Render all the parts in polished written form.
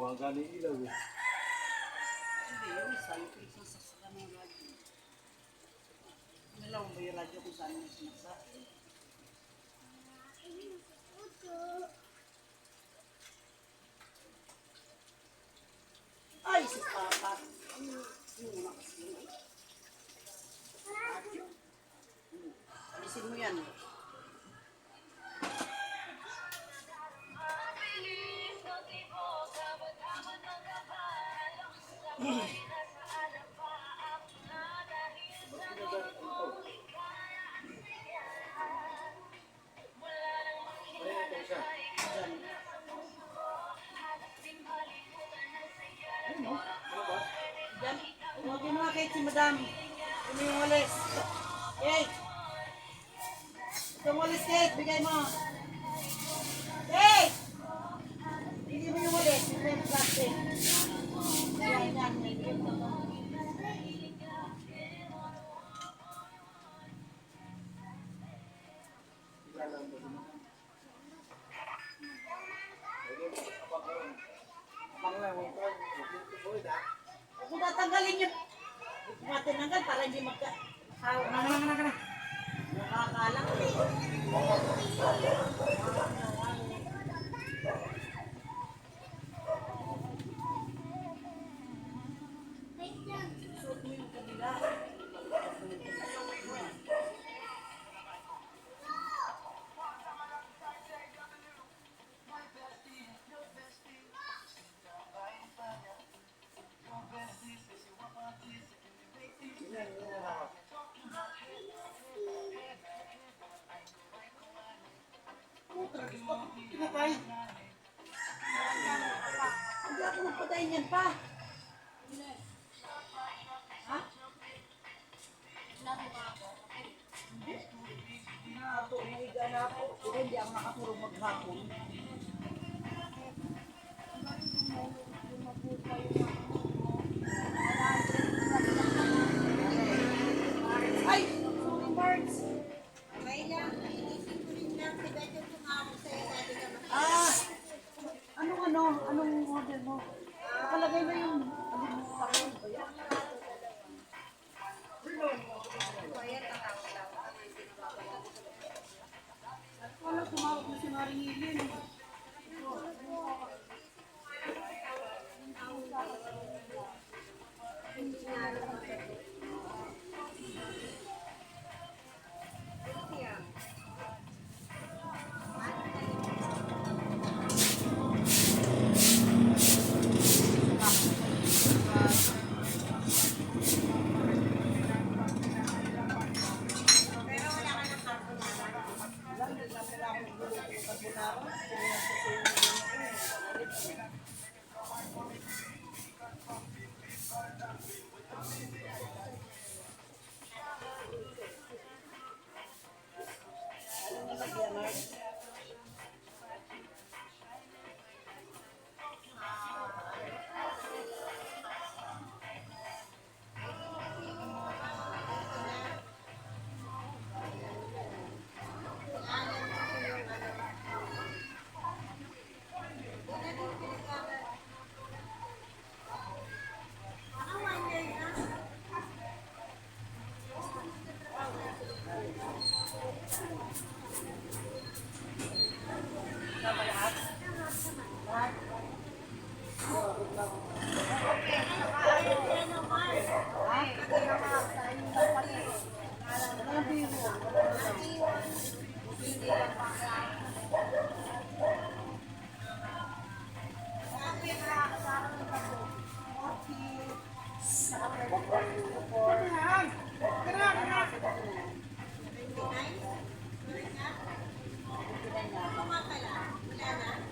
Baka ni ilaw eh. Hindi, yung isa, yung pinagsasasakan ng radyo. Nalaw ba yung radyo kung saan yung sinasa? Ay, si Papa. Yung una kasi yun eh. Radyo. Alisin mo yan. Diyan, huwagin mo kay si Madam. Ano yung walis? Kate! Itong walis, Kate. Bigay mo. Kate! Bigay mo yung walis. Bigay mo plastic. Yan, yan. Huwag mo tatanggalin yun. Huwag mo tinanggal para hindi magka-hawa. Nakakalang eh. Suot mo yung kabila. Pinatay. Hindi ako magpatayin yan pa. Ha? Nato, naiga na ako. Pero hindi ako nakatulog maghapon. Ay! Sorry, Marks. Ah! Anong order mo? Nakalagay na yung sakit ba yan? Wala, tumawag na si Maring Ilin.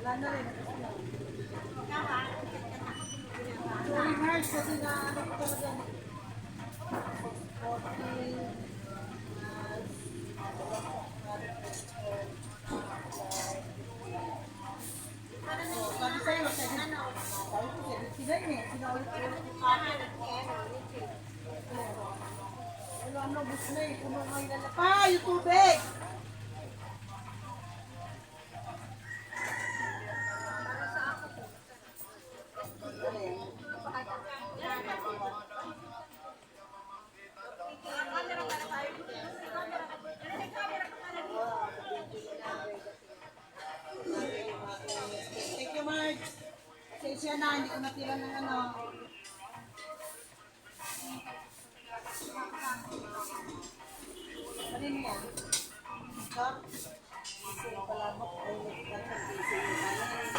Wala na rin. Sorry, Mars, kasi na ano ko talaga. 40. Sabi sa'yo, sabi ko, sila yun eh. Sinaulit-ulit yung camera. Wala na, bus na eh. Puno nga yung lalaki. Ah, yung tubig! na, hindi ko natira ng ano. Ano yun yan? Ito? Kasi palabok ay nagkakasang yung kanin.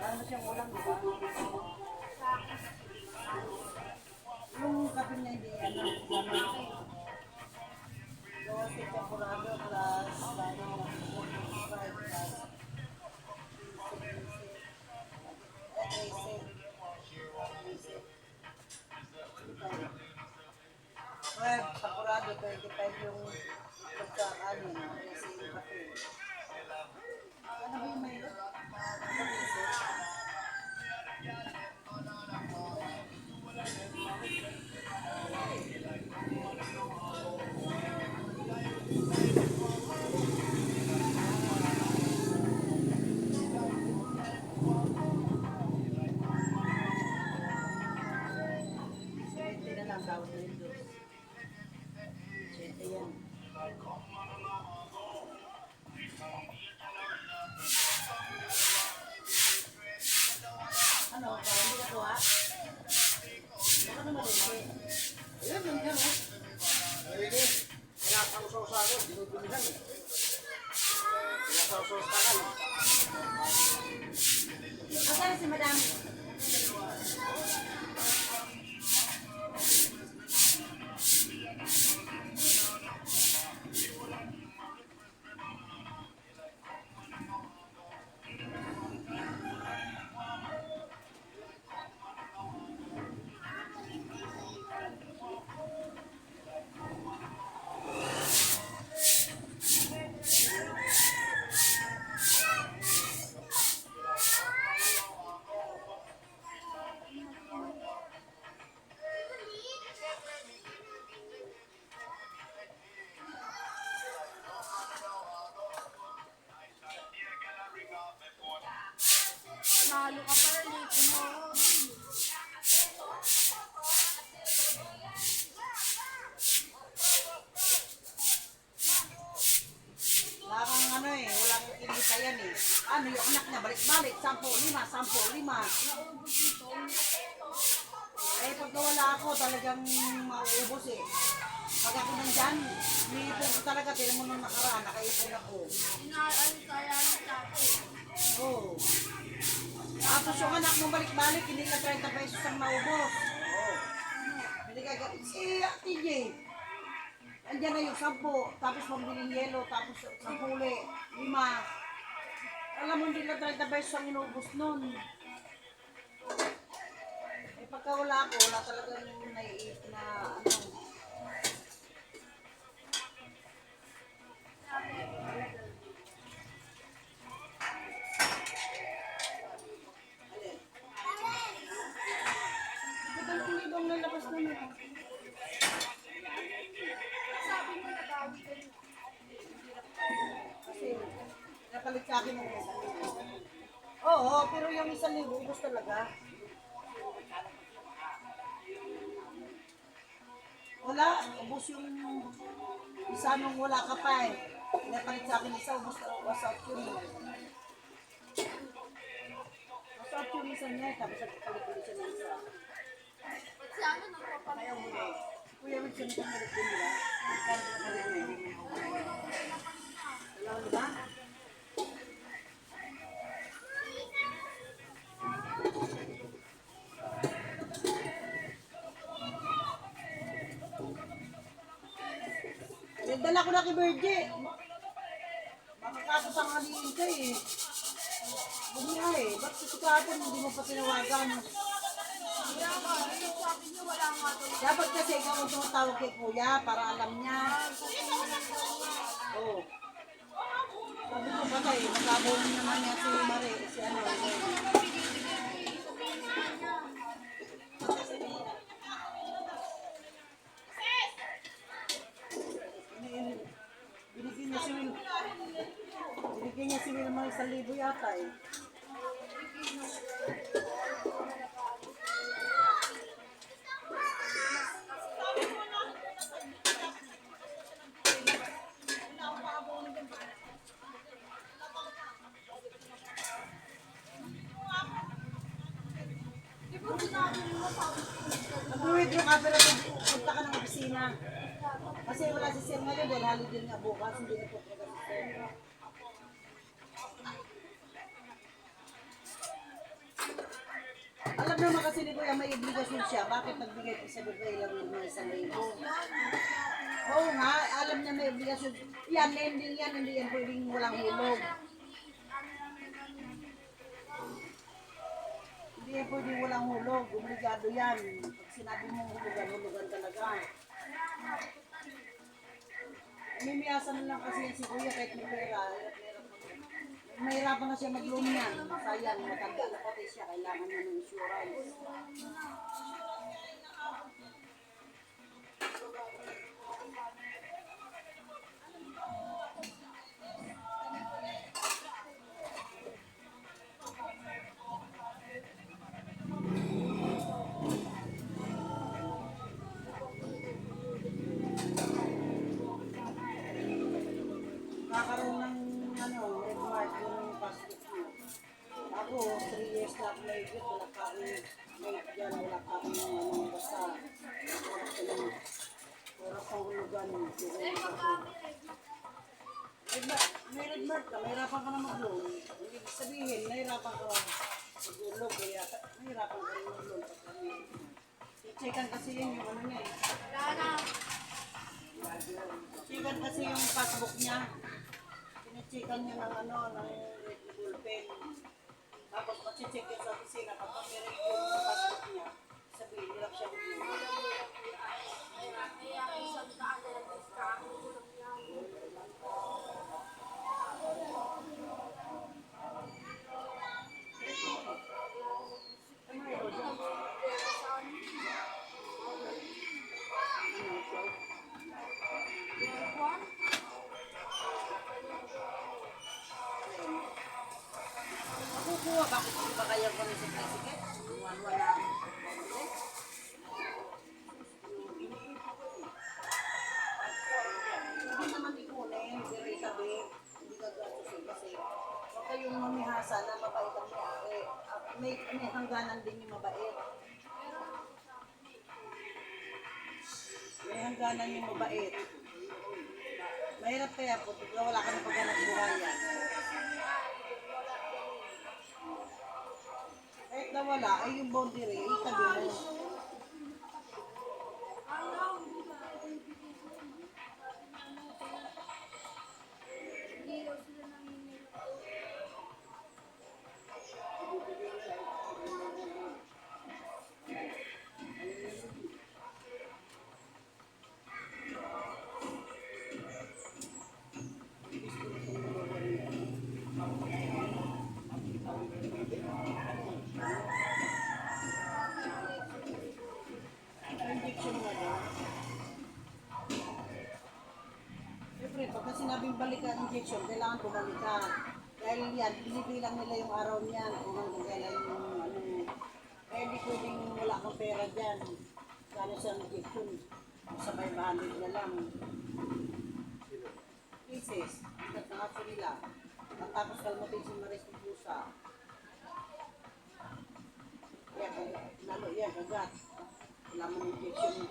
Ano siyang ulam, di ba? Yung kape niya hindi, ano, gano'n. Kasi champurado plus, ano, fried plus, well, champurado, 25 yung pagkakanin, kasi yung kape. Ano ba yung mayroon? Hindi na lang daw dito. Siyete yan. Ano, parang hindi ka kuha? Baka naman hindi. Ayun, yung gano'n. Hindi. Pinasawsaw sa ako, dinudumihan eh. Pinasawsaw sa akin. Asan si madam? Nalo ka pala, late mo. Larang ano eh, walang kinita yan eh. Ano yung anak niya, balik-balik, 10-5, 10-5. Eh, pag nawala ako, talagang mauubos eh. Pag ako nandyan, niipon ko talaga, tinan mo nung nakaraan, nakaipon ako. Inaalit kaya ng tapo. Oo. Tapos yung anak mo balik-balik, hindi ka 30 pesos ang maubos. Oo. Hindi ka galit. Si Ate J, andyan na yung 10, tapos pambiling yelo, tapos 10 uli, 5. Alam mo, hindi na 30 pesos ang inubos nun. Eh, pagka wala ako, wala talagang naiit na ano. Ba't ang ibang lalabas na naman? Sabi mo nagawi ka niya. Kasi, napalit sa akin ng 1,000. Oo, pero yung 1,000, ubos talaga. Wala, ubos yung isa nung wala ka pa eh. Napalit sa akin isa, ubos out yun. Was out yung isa niya, tapos nagpapalit ulit siya ng isa. Ba't si ano nagpapalit? Kaya muli, kuya, may siya nagpapalit din nila. Kaya nagpapalit din. Dalawa na ba? Dala ko na kay Berge. Makakasas ang haliin ka eh. Bumira eh. Ba't sa tukapon hindi mo pa tinawagan? Kaya nga, yung sabi niyo wala nga daw. Dapat kasi ikaw ang tumatawag kay kuya para alam niya. Oo. Sabi ko ba tayo, magkabulong naman niya si Mari, si ano. Binigyan niya si Will. Binigyan niya si Will ng mga 1,000 yata eh. na. Kasi wala si Sir ngayon dahil holiday nga bukas, hindi na po talaga si Sir. Alam naman kasi ni Kuya may obligasyon siya, bakit nagbigay pa sa bigay lang yung mga 1,000? Oo nga, alam niya may obligasyon. Yan, lending yan, hindi yan pwedeng walang hulog. Hindi yan pwedeng walang hulog, obligado yan. Pag sinabi mong hulugan, hulugan talaga. Mimiyasan na lang kasi yan si Kuya kahit may pera. Mahirapan na siya mag-loan yan. Sayang, matanda na pati siya. Kailangan niya ng insurance. Kakaroon ng red mark yung passport mo. Ako, 3 years na ako may higit. Wala ka akong may dyan. Wala ka akong basta. Oras ang hulugan. May red mark ka. Mahirapan ka na mag-loan. Ibig sabihin, mahirapan ka mag-loan. Kaya mahirapan ka na mag-loan. I-checkan kasi yun yung ano niya eh. Checkan kasi yung passbook niya. Chikan niya ng ng ballpen. Tapos mag-check yan sa opisina. Kapag meron yung passport niya, sabihin, hirap siya mag-iwan. Kukuha, bakit hindi ba kaya ko rin sa tricycle? Wala. Hindi naman ikunin, pero itabi, hindi ka gatusin kasi huwag kayong mamihasa na mabait ang may-ari. May hangganan din yung mabait. May hangganan yung mabait. Mahirap kaya po, wala ka na paghanap buhayan. Kahit na wala, ay yung boundary, itabi mo. Injection na rin. Siyempre, pagka sinabing balik ang injection, kailangan bumalik ka. Dahil yan, binibilang nila yung araw niyan kung hanggang kailan yung kaya hindi pwedeng wala kang pera dyan. Kano sa injection, sa 500 na lang. Pieces, ikat na aso nila. Matapos kalmatin si Maris ng pusa. Yan, lalo yan, kagat. Wala mo ng injection.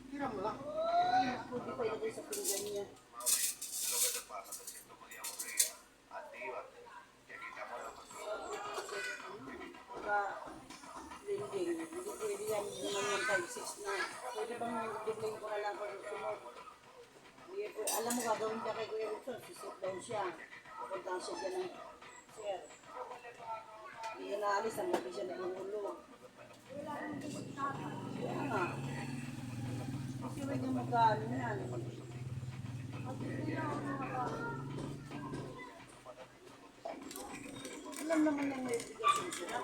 Hiram mo lang. Pwede pa ilagay sa pinggan niya. Lending. Hindi pwede yan naman 5-6 na. Pwede bang i-delay ko na lang kung sunod? Alam mo, gagawin ka kay Kuya Wilson, sit down siya. Pupuntahan siya dyan ng sir. Hindi yan naalis, ang gabi siya nagulog. Kaya nga. Kasi huwag yung mag-ano yan. Alam naman yung may obligasyon sila.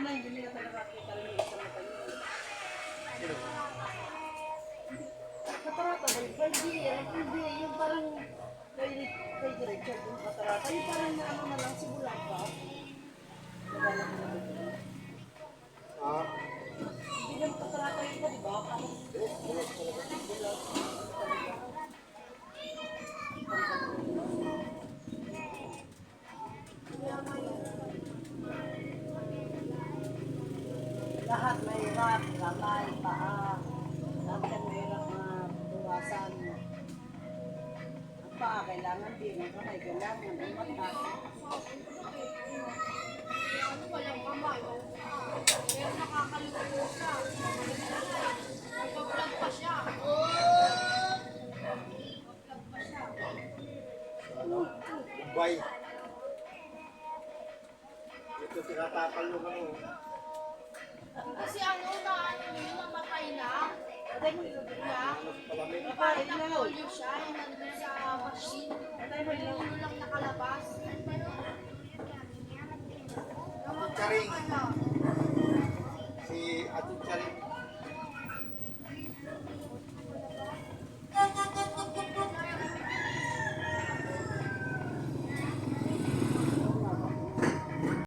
na hindi nila talaga kita rin yung isang mata niya. Katarata ba? Hindi, yung parang kay Richard yung katarata. Yung parang na ano na lang, simulan pa. Nagala ko na dito. Hindi lang katarata yun pa, di ba? Parang lahat may hirap, kamay, paa. Lahat ka may hirap na buwasan. Ang paa, kailangan din. Ang kamay, kailangan. Ang mata. Ano walang kamay. Pero nakakaluto siya. Nagpa-vlog pa siya. Nagpa-vlog pa siya. Bay. Ito tinatapal yung ano. Kasi ano yun, namatay na. Patay mo ilog. Yeah. Palamig. Parang na-polio siya, yung nandun sa machine. Yung ulo lang nakalabas. Karing. Ano,